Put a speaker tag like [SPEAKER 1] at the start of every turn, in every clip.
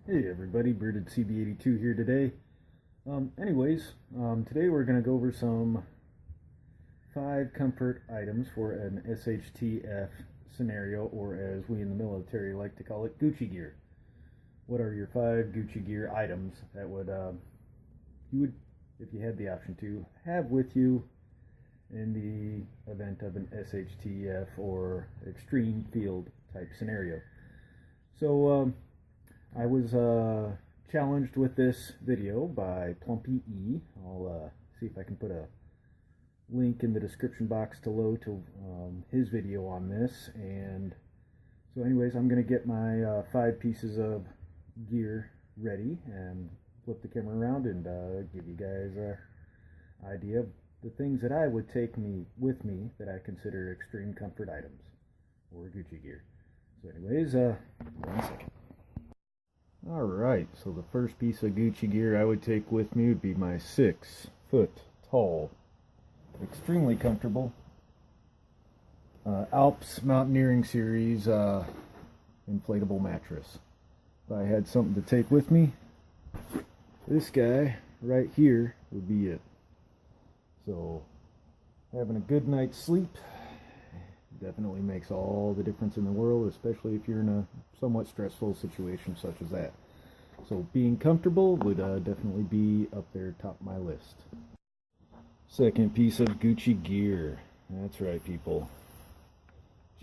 [SPEAKER 1] Hey everybody, Bearded CB82 here today. Today we're going to go over some 5 comfort items for an S.H.T.F scenario, or as we in the military like to call it, Gucci gear. What are your 5 Gucci gear items that you would, if you had the option to, have with you in the event of an S.H.T.F or extreme field type scenario? So, I was challenged with this video by Plumpy E. I'll see if I can put a link in the description box below to his video on this. And so anyways, I'm going to get my 5 pieces of gear ready and flip the camera around and give you guys an idea of the things that I would take with me that I consider extreme comfort items or Gucci gear. So anyways, 1 second. Alright, so the first piece of Gucci gear I would take with me would be my 6-foot tall, extremely comfortable Alps Mountaineering Series inflatable mattress. If I had something to take with me, this guy right here would be it. So having a good night's sleep definitely makes all the difference in the world, especially if you're in a somewhat stressful situation such as that. So being comfortable would definitely be up there top of my list. Second piece of Gucci gear. That's right, people.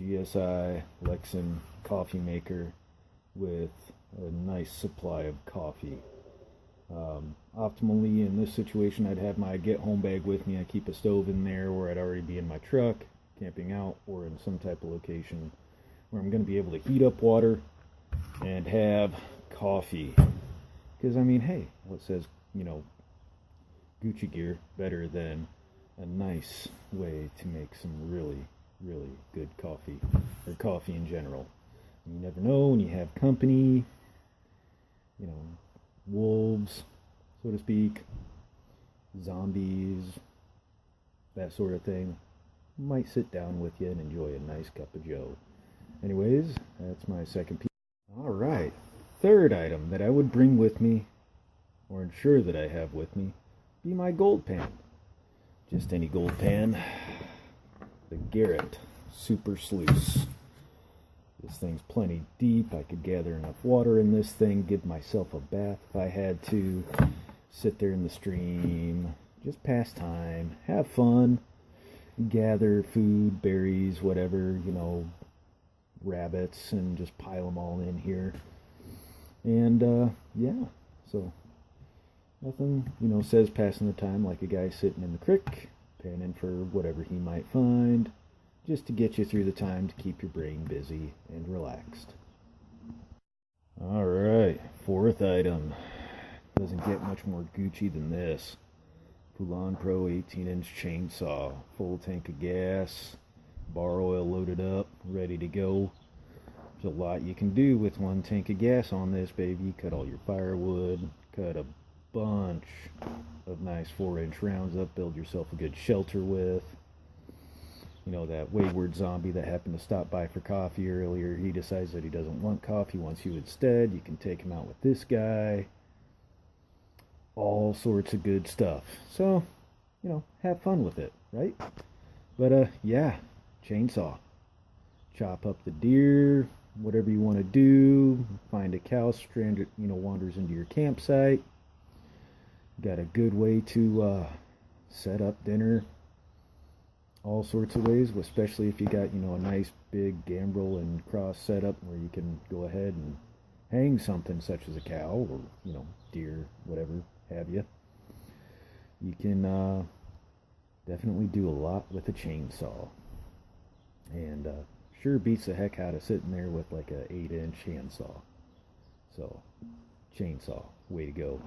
[SPEAKER 1] GSI Lexan coffee maker with a nice supply of coffee. Optimally in this situation, I'd have my get home bag with me. I keep a stove in there, or I'd already be in my truck camping out, or in some type of location where I'm going to be able to heat up water and have coffee. Because I mean, hey, what says, Gucci gear better than a nice way to make some really good coffee, or coffee in general. You never know when you have company, wolves, so to speak, zombies, that sort of thing. Might sit down with you and enjoy a nice cup of joe. Anyways, that's my second piece. Alright, third item that I would bring with me, or ensure that I have with me, be my gold pan. Just any gold pan. The Garrett Super Sluice. This thing's plenty deep. I could gather enough water in this thing, give myself a bath if I had to, sit there in the stream, just pass time, have fun, gather food, berries, whatever, rabbits, and just pile them all in here. And yeah, so nothing, says passing the time like a guy sitting in the creek, panning for whatever he might find, just to get you through the time to keep your brain busy and relaxed. Alright, fourth item. Doesn't get much more Gucci than this. Poulan Pro 18-inch chainsaw, full tank of gas, bar oil loaded up, ready to go. There's a lot you can do with 1 tank of gas on this baby. Cut all your firewood, cut a bunch of nice 4-inch rounds up, build yourself a good shelter with. That wayward zombie that happened to stop by for coffee earlier, he decides that he doesn't want coffee, wants you instead. You can take him out with this guy. All sorts of good stuff. So, have fun with it, right? But, yeah, chainsaw. Chop up the deer, whatever you want to do. Find a cow stranded, wanders into your campsite. Got a good way to set up dinner. All sorts of ways, especially if you got, a nice big gambrel and cross setup where you can go ahead and hang something such as a cow or, deer, whatever have you. You can definitely do a lot with a chainsaw. And sure beats the heck out of sitting there with like a 8-inch handsaw. So, chainsaw, way to go.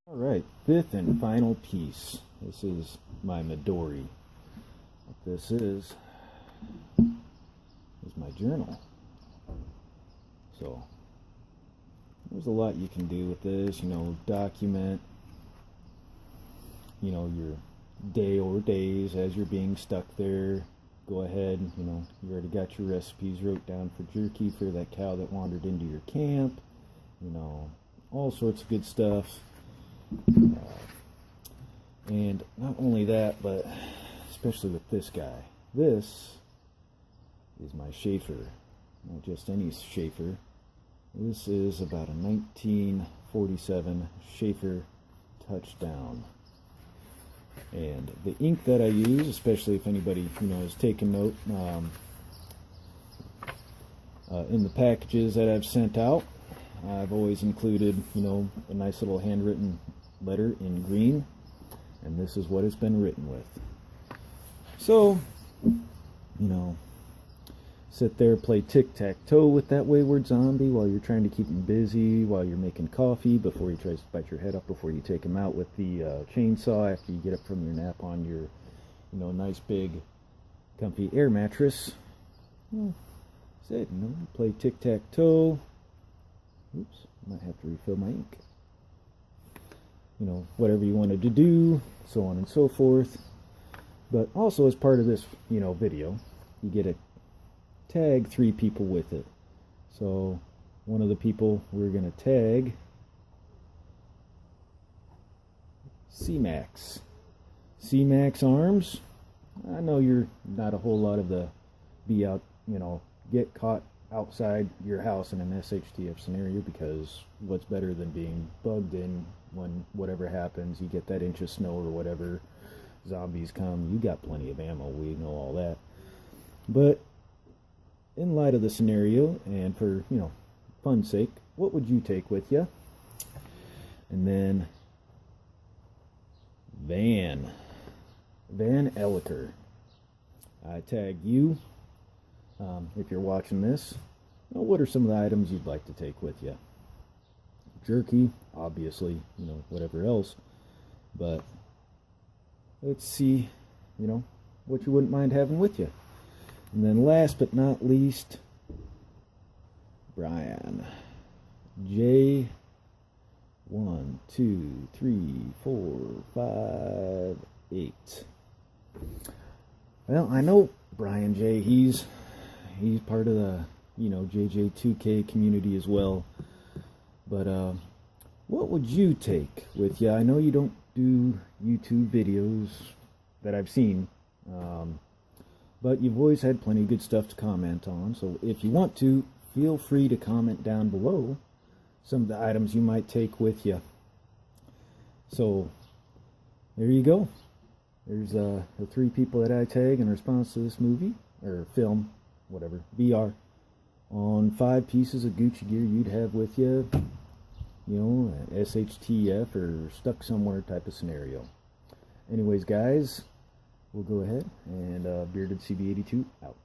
[SPEAKER 1] Alright, fifth and final piece. This is my Midori. What this is my journal. So, there's a lot you can do with this, document, your day or days as you're being stuck there. Go ahead, you already got your recipes wrote down for jerky for that cow that wandered into your camp. you know, all sorts of good stuff. And not only that, but especially with this guy. This is my Schaefer. Not just any Schaefer. This is about a 1947 Schaefer Touchdown. And the ink that I use, especially if anybody, you know, is taking note, in the packages that I've sent out, I've always included, you know, a nice little handwritten letter in green, and this is what it's been written with. So, you know, sit there, play tic-tac-toe with that wayward zombie while you're trying to keep him busy, while you're making coffee, before he tries to bite your head up, before you take him out with the chainsaw after you get up from your nap on your, you know, nice big comfy air mattress. Well, said, you know, play tic-tac-toe. Oops, might have to refill my ink. You know, whatever you wanted to do, so on and so forth. But also, as part of this, you know, video, you get to tag 3 people with it. So one of the people we're going to tag, CMAX. CMAX Arms. I know you're not a whole lot of the be out, you know, get caught outside your house in an S.H.T.F. scenario, because what's better than being bugged in when whatever happens, you get that inch of snow or whatever, zombies come, you got plenty of ammo, we know all that. But in light of the scenario, and for, you know, fun's sake, what would you take with you? And then Van Elicker. I tagged you. If you're watching this, now what are some of the items you'd like to take with you? Jerky, obviously, you know, whatever else. But let's see, you know, what you wouldn't mind having with you. And then last but not least, Brian. J. 1, 2, 3, 4, 5, 8. Well, I know Brian J. He's part of the, you know, JJ2K community as well. But what would you take with you? I know you don't do YouTube videos that I've seen, but you've always had plenty of good stuff to comment on. So if you want to, feel free to comment down below some of the items you might take with you. So there you go. There's the 3 people that I tag in response to this movie, or film, whatever, VR, on 5 pieces of Gucci gear you'd have with you, you know, SHTF or stuck somewhere type of scenario. Anyways, guys, we'll go ahead and Bearded CB82 out.